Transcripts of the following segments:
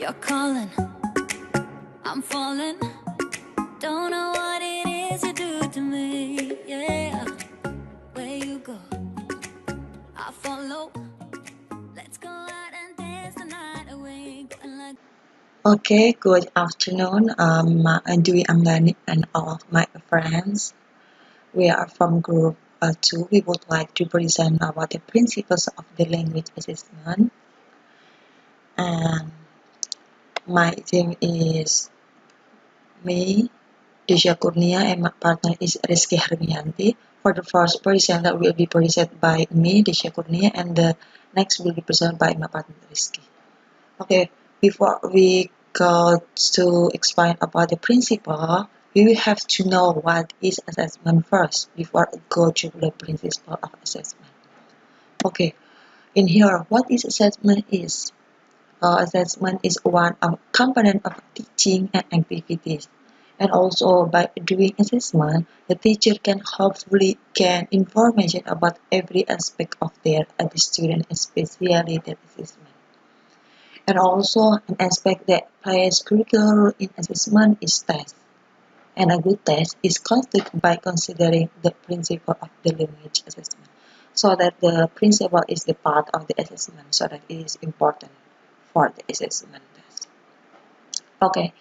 You're calling, I'm falling. Don't know what it is you do to me. Yeah, where you go, I follow. Let's go out and dance the night away. Going like Okay, good afternoon. I'm Dwi Anggani and all of my friends. We are from group 2. We would like to present about the principles of the language assessment. And my team is me, Desya and my partner is Rizky Harmianti. For the first presenter will be presented by me, Desya and the next will be presented by my partner Rizky. Okay, before we go to explain about the principle, we will have to know what is assessment first before I go to the principle of assessment. Okay, in here, what is assessment is? Assessment is one of component of teaching and activities. And also by doing assessment, the teacher can hopefully gain information about every aspect of their student, especially their assessment. And also an aspect that plays critical role in assessment is test. And a good test is constructed by considering the principle of the language assessment. So that the principle is the part of the assessment, so that it is important for the assessment test. Okay,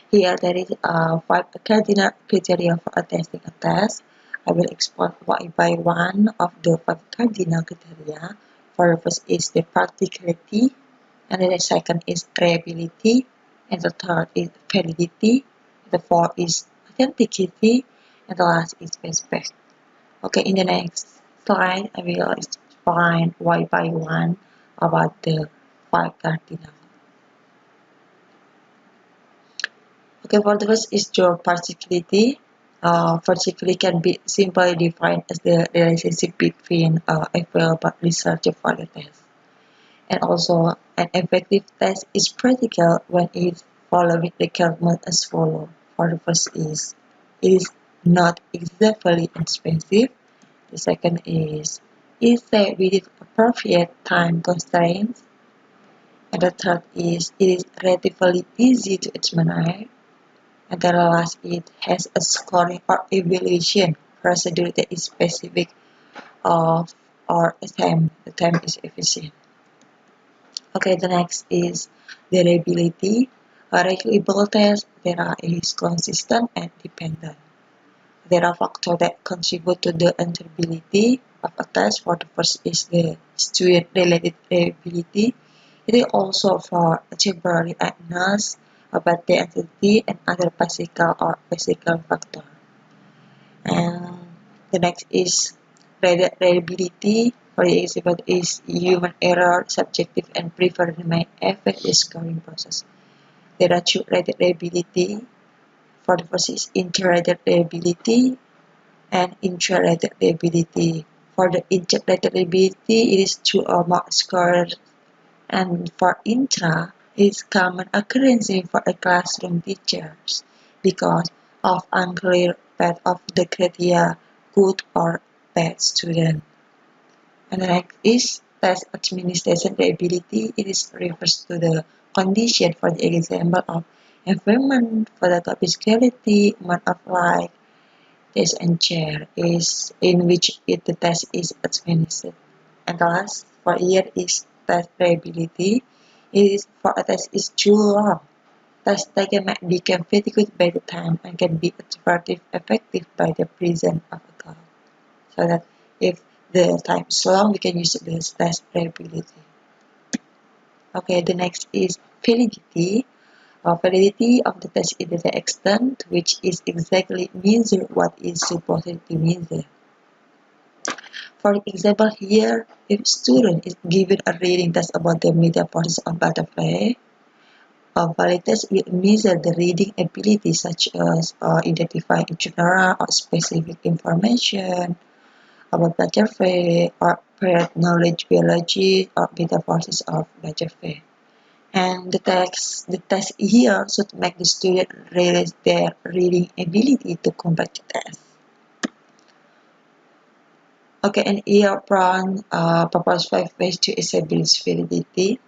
here there is 5 cardinal criteria for attesting a test. I will explain one by one of the 5 cardinal criteria. For the first is the practicality, and then the second is reliability, and the third is validity, the fourth is authenticity, and the last is respect. Okay, in the next slide, I will explain one by one about the 5 cardinal. Okay, for the first is job particularity. Particularity can be simply defined as the relationship between available research for the test. And also, an effective test is practical when it is following requirements as follows. For the first is, it is not exactly expensive. The second is set within appropriate time constraints. And the third is, it is relatively easy to examine. And the last, it has a scoring or evaluation procedure that is specific of or attempt. The time is efficient. Okay, the next is the reliability. A reliable test data is consistent and dependent. There are factors that contribute to the reliability of a test. For the first is the student-related reliability. It is also for temporary illness, about the activity, and other physical factors. And the next is reliability. For example, is human error, subjective and preferred may affect the scoring process. There are two reliability. For the first is inter-rated reliability and intra-rated reliability. For the inter-rated reliability, it is two or more scores, and for intra, it is common occurrence for a classroom teachers because of unclear path of the criteria good or bad student. And the next is test administration reliability. It is refers to the condition, for the example of environment, photocopy security, amount of light, desk and chair is in which the test is administered. And the last for here is test reliability. It is for a test is too long. Test taken might become fatigued by the time and can be effective by the presence of a cloud. So that if the time is long, we can use this test reliability. Okay, the next is validity. Validity of the test is the extent to which is exactly measure what is supposed to measure. For example, here, if student is given a reading test about the metamorphosis of butterfly, valid test will measure the reading ability such as identifying general or specific information about butterfly or prior knowledge biology or metamorphosis of butterfly. And the test here should make the student realize their reading ability to complete the test. Okay, and here Brown propose 5 ways to establish validity.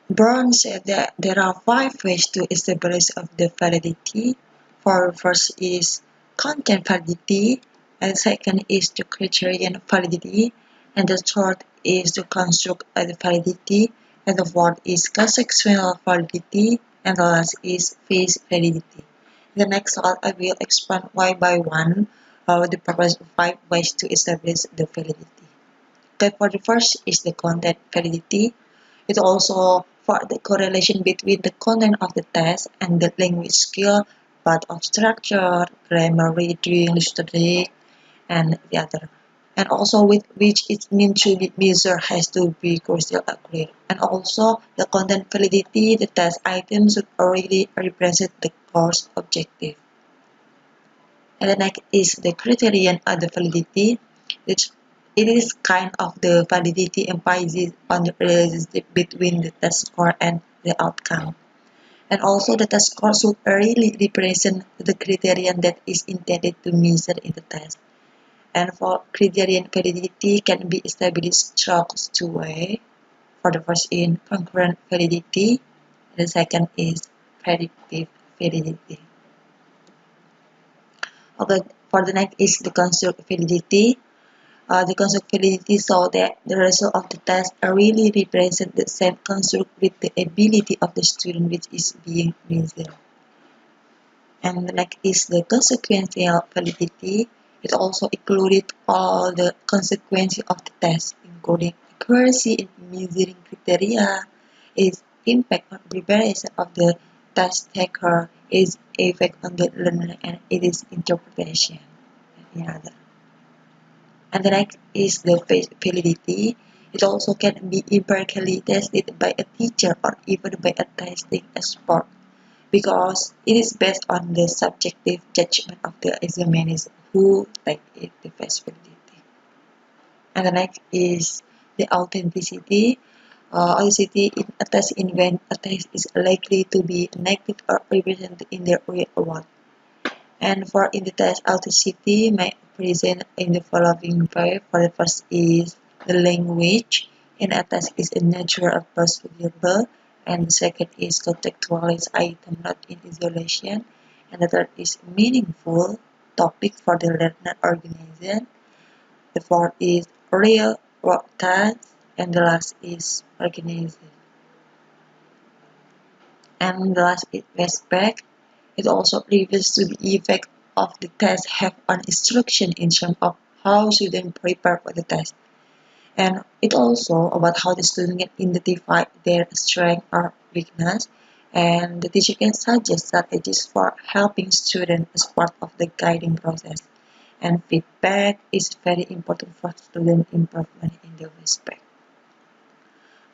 Brown said that there are 5 ways to establish of the validity. For first is content validity, and second is the criterion validity, and the third is the construct validity, and the fourth is conceptual validity, and the last is phase validity. In the next slide, I will explain one by one the purpose of 5 ways to establish the validity. Okay, for the first is the content validity. It also for the correlation between the content of the test and the language skill, part of structure, grammar, reading, listening, and the other. And also with which it means to be measured has to be crystal clear. And also the content validity, the test items should already represent the course objective. And the next is the criterion of the validity, which it is kind of the validity emphasizes on the relationship between the test score and the outcome. And also the test score should really represent the criterion that is intended to measure in the test. And for criterion validity can be established through 2 ways. For the first in concurrent validity, and the second is predictive validity. Okay, for the next is the construct validity. The construct validity so that the result of the test really represent the same construct with the ability of the student which is being measured. And the next is the consequential validity. It also included all the consequences of the test, including accuracy in measuring criteria, its impact on preparation of the test taker, its effect on the learner, and its interpretation. Yeah, and the next is the validity. It also can be empirically tested by a teacher or even by a testing expert because it is based on the subjective judgment of the examiners who take it the face validity. And the next is the authenticity. Authenticity in a test in when a test is likely to be negative or represented in the real world. And for in the test authenticity may present in the following way. For the first is the language. In a test is a natural past variable. And the second is contextualized item not in isolation. And the third is meaningful topic for the learner organization. The fourth is real work task. And the last is organization. And the last is respect. It also refers to the effect of the test have on instruction in terms of how students prepare for the test. And it also about how the student can identify their strength or weakness. And the teacher can suggest strategies for helping students as part of the guiding process. And feedback is very important for student improvement in the respect.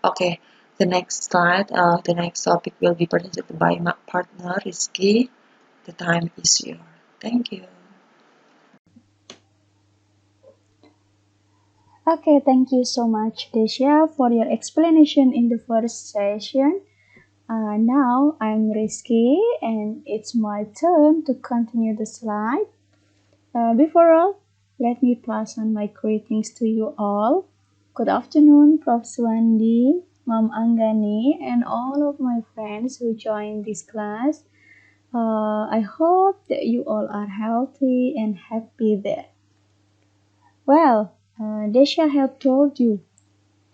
Okay, the next slide, the next topic will be presented by my partner Rizky. The time is yours. Thank you. Okay, thank you so much, Desya, for your explanation in the first session. Now I'm Rizky, and it's my turn to continue the slide. Before all, let me pass on my greetings to you all. Good afternoon, Prof. Swandi, Mom Anggani, and all of my friends who joined this class. I hope that you all are healthy and happy there. Well, Desha have told you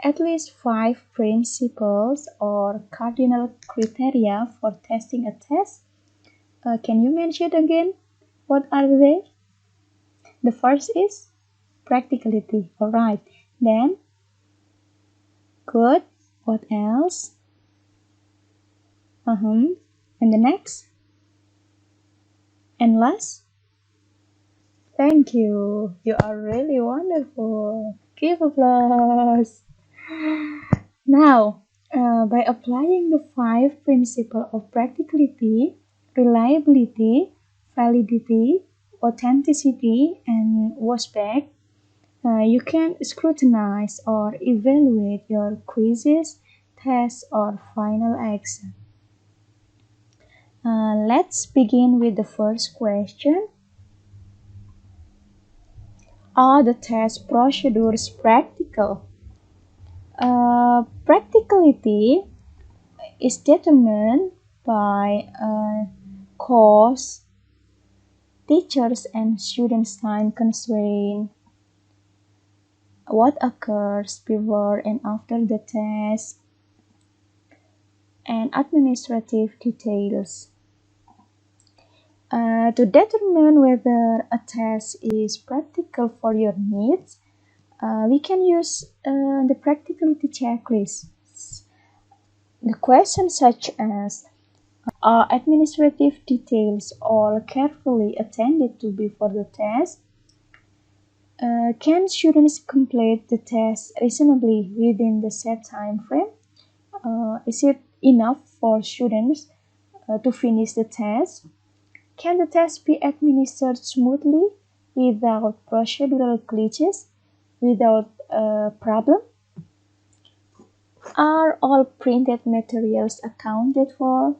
at least 5 principles or cardinal criteria for testing a test. Can you mention again? What are they? The first is practicality. Alright. Then, good. What else? And the next? And last? Thank you. You are really wonderful. Give applause. Now, by applying the 5 principles of practicality, reliability, validity, authenticity, and respect, you can scrutinize or evaluate your quizzes, tests, or final exam. Let's begin with the first question. Are the test procedures practical? Practicality is determined by course, teachers and students' time constraint, what occurs before and after the test, and administrative details. To determine whether a test is practical for your needs, we can use the practicality checklist. The questions such as are administrative details all carefully attended to before the test? Can students complete the test reasonably within the set time frame? Is it enough for students to finish the test? Can the test be administered smoothly without procedural glitches, without a problem? Are all printed materials accounted for?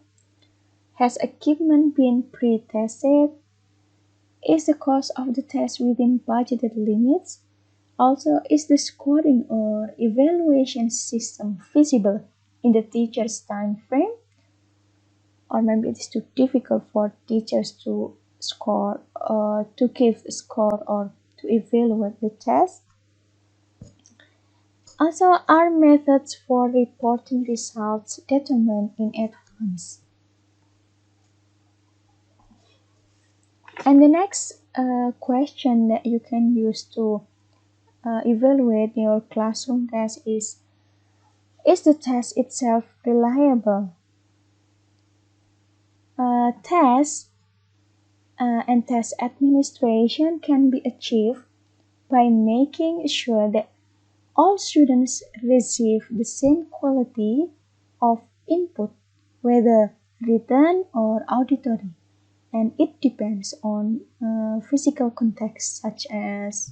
Has equipment been pre-tested? Is the cost of the test within budgeted limits? Also, is the scoring or evaluation system feasible in the teacher's time frame? Or maybe it is too difficult for teachers to score or to give a score or to evaluate the test. Also, are methods for reporting results determined in advance? And the next question that you can use to evaluate your classroom test is the test itself reliable? Tests and test administration can be achieved by making sure that all students receive the same quality of input, whether written or auditory, and it depends on physical context such as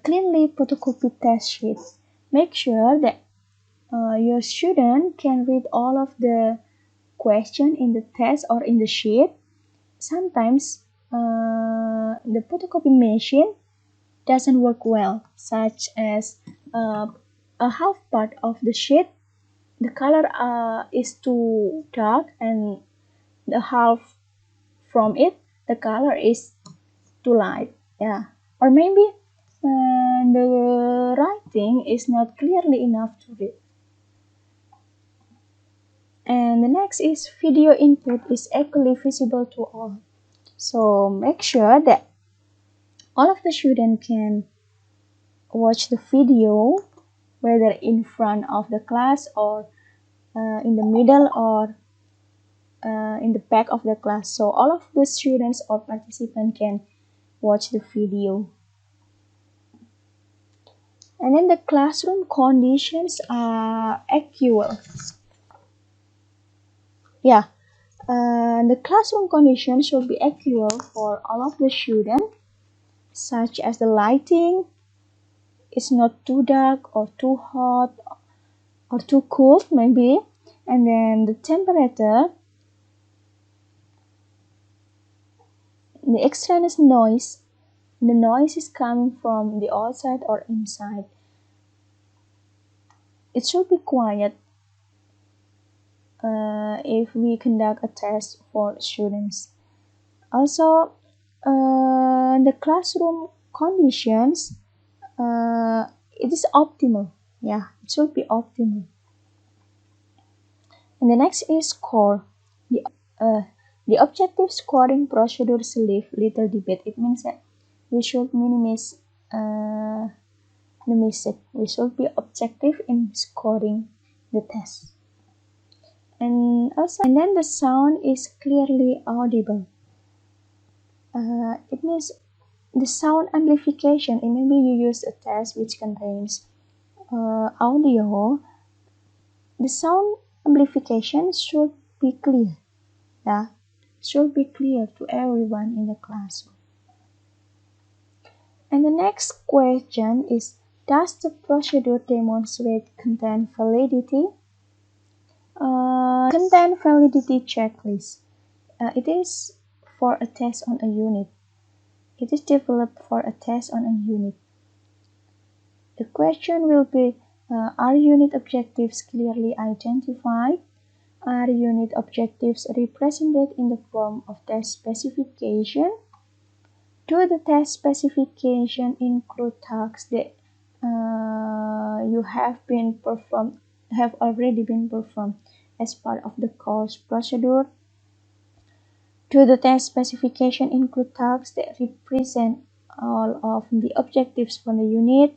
cleanly photocopy test sheets. Make sure that your student can read all of the question in the test or in the sheet. Sometimes the photocopy machine doesn't work well, such as a half part of the sheet, the color is too dark, and the half from it, the color is too light. Yeah, or maybe the writing is not clearly enough to read. And the next is video input is equally visible to all. So make sure that all of the students can watch the video, whether in front of the class or in the middle or in the back of the class. So all of the students or participants can watch the video. And then the classroom conditions are equal. Yeah, the classroom conditions should be equal for all of the students, such as the lighting is not too dark or too hot or too cold maybe, and then the temperature, the extraneous noise, the noise is coming from the outside or inside. It should be quiet if we conduct a test for students. Also, the classroom conditions, it is optimal. Yeah, it should be optimal. And the next is score. Uh, the objective scoring procedures leave little debate. It means that we should minimize the mistake. We should be objective in scoring the test. And also, and then the sound is clearly audible. It means the sound amplification. It maybe you use a test which contains audio. The sound amplification should be clear. Yeah, should be clear to everyone in the classroom. And the next question is, does the procedure demonstrate content validity? Content validity checklist. It is for a test on a unit. It is developed for a test on a unit. The question will be, Are unit objectives clearly identified? Are unit objectives represented in the form of test specification? Do the test specification include tasks that you have already been performed as part of the course procedure? Do the test specification include tasks that represent all of the objectives for the unit?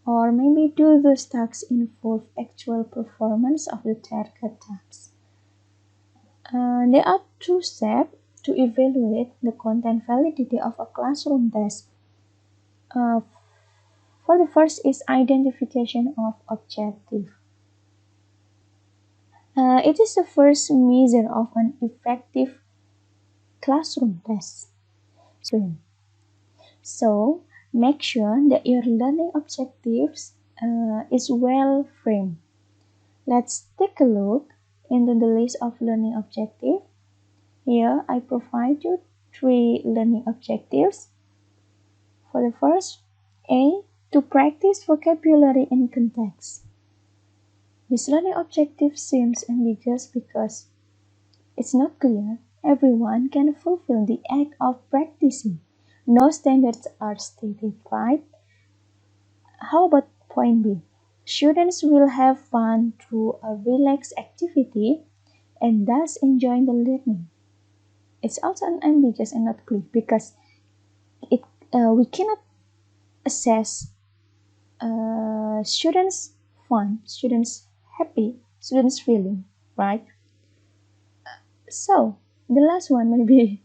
Or maybe do those tasks involve actual performance of the target tasks? There are two steps to evaluate the content validity of a classroom test. Uh, for the first is identification of objective. It is the first measure of an effective classroom test. So make sure that your learning objectives is well framed. Let's take a look into the list of learning objectives. Here I provide you 3 learning objectives. For the first, A. To practice vocabulary in context. This learning objective seems ambiguous because it's not clear everyone can fulfill the act of practicing. No standards are stated, right? How about point B? Students will have fun through a relaxed activity and thus enjoy the learning. It's also ambiguous and not clear because we cannot assess students' fun, students' happy, students' feeling, right? So the last one maybe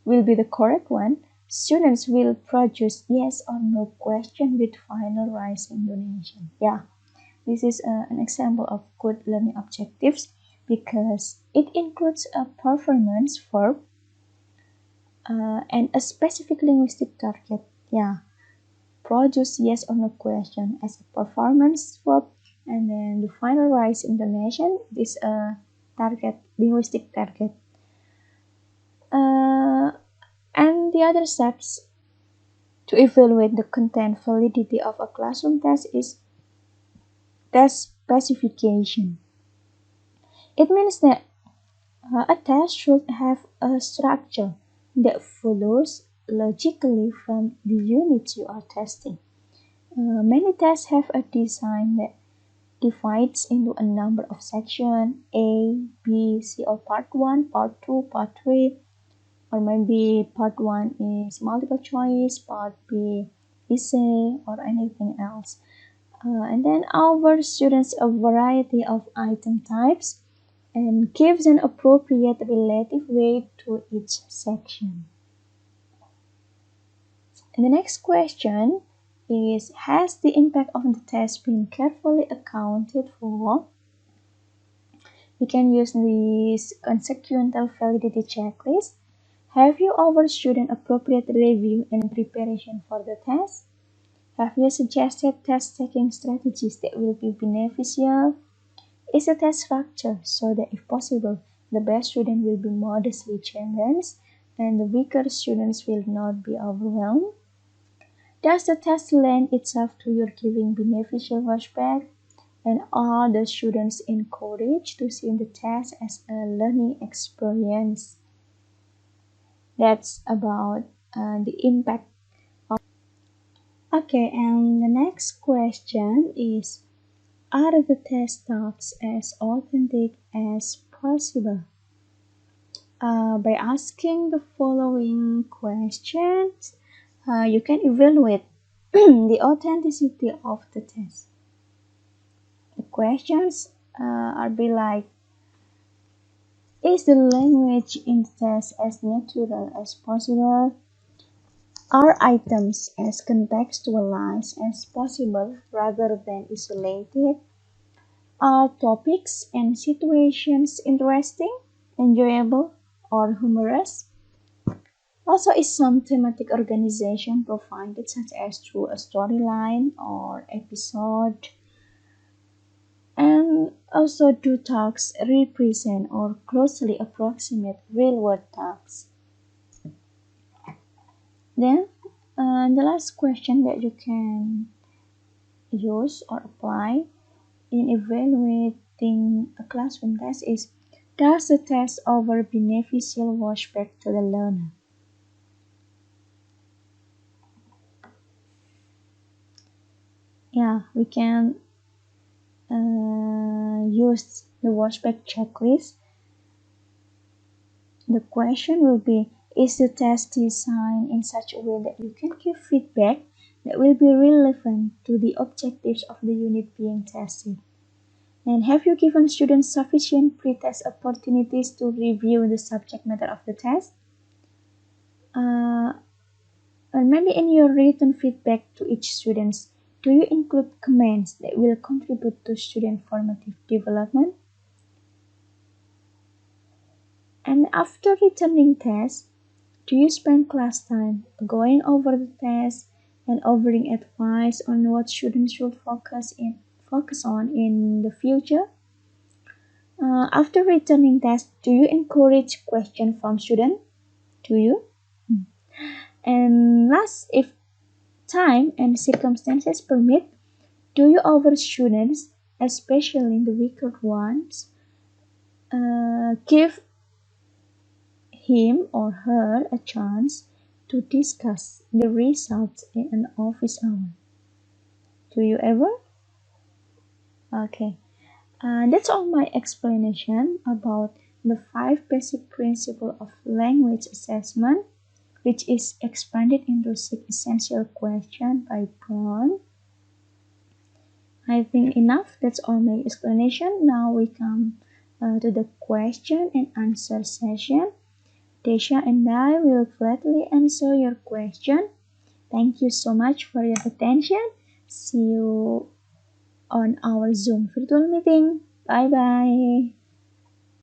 will be the correct one. Students will produce yes or no question with finalized Indonesian. Yeah, this is an example of good learning objectives because it includes a performance verb and a specific linguistic target. Yeah, produce yes or no question as a performance verb, and then the finalized Indonesian is a linguistic target. And the other steps to evaluate the content validity of a classroom test is test specification. It means that a test should have a structure that follows logically from the units you are testing. Many tests have a design that divides into a number of sections A, B, C, or part 1, part 2, part 3, or maybe part 1 is multiple choice, part B essay, or anything else. And then offer students a variety of item types and gives an appropriate relative weight to each section. And the next question is, has the impact of the test been carefully accounted for? We can use this consequential validity checklist. Have you offered student appropriate review and preparation for the test? Have you suggested test-taking strategies that will be beneficial? Is the test structured so that if possible, the best student will be modestly challenged and the weaker students will not be overwhelmed? Does the test lend itself to your giving beneficial feedback? And are the students encouraged to see the test as a learning experience? That's about the impact. Okay, and the next question is, are the test tasks as authentic as possible? By asking the following questions, you can evaluate the authenticity of the test. The questions are be like, is the language in the test as natural as possible? Are items as contextualized as possible rather than isolated? Are topics and situations interesting, enjoyable, or humorous? Also, is some thematic organization provided, such as through a storyline or episode? And also, do tasks represent or closely approximate real-world tasks? Then, the last question that you can use or apply in evaluating a classroom test is, does the test offer beneficial aspect to the learner? Yeah, we can use the aspect checklist. The question will be, is the test designed in such a way that you can give feedback that will be relevant to the objectives of the unit being tested? And have you given students sufficient pre-test opportunities to review the subject matter of the test? And maybe in your written feedback to each student, do you include comments that will contribute to student formative development? And after returning tests, do you spend class time going over the test and offering advice on what students should focus on in the future? After returning tests, do you encourage questions from students? Do you? And last, if time and circumstances permit, do you offer students, especially the weaker ones, give him or her a chance to discuss the results in an office hour? Do you ever? Okay. That's all my explanation about the 5 basic principles of language assessment, which is expanded into 6 essential questions by Brown. I think enough. That's all my explanation. Now we come to the question and answer session. Desya and I will gladly answer your question. Thank you so much for your attention. See you on our Zoom virtual meeting. Bye bye.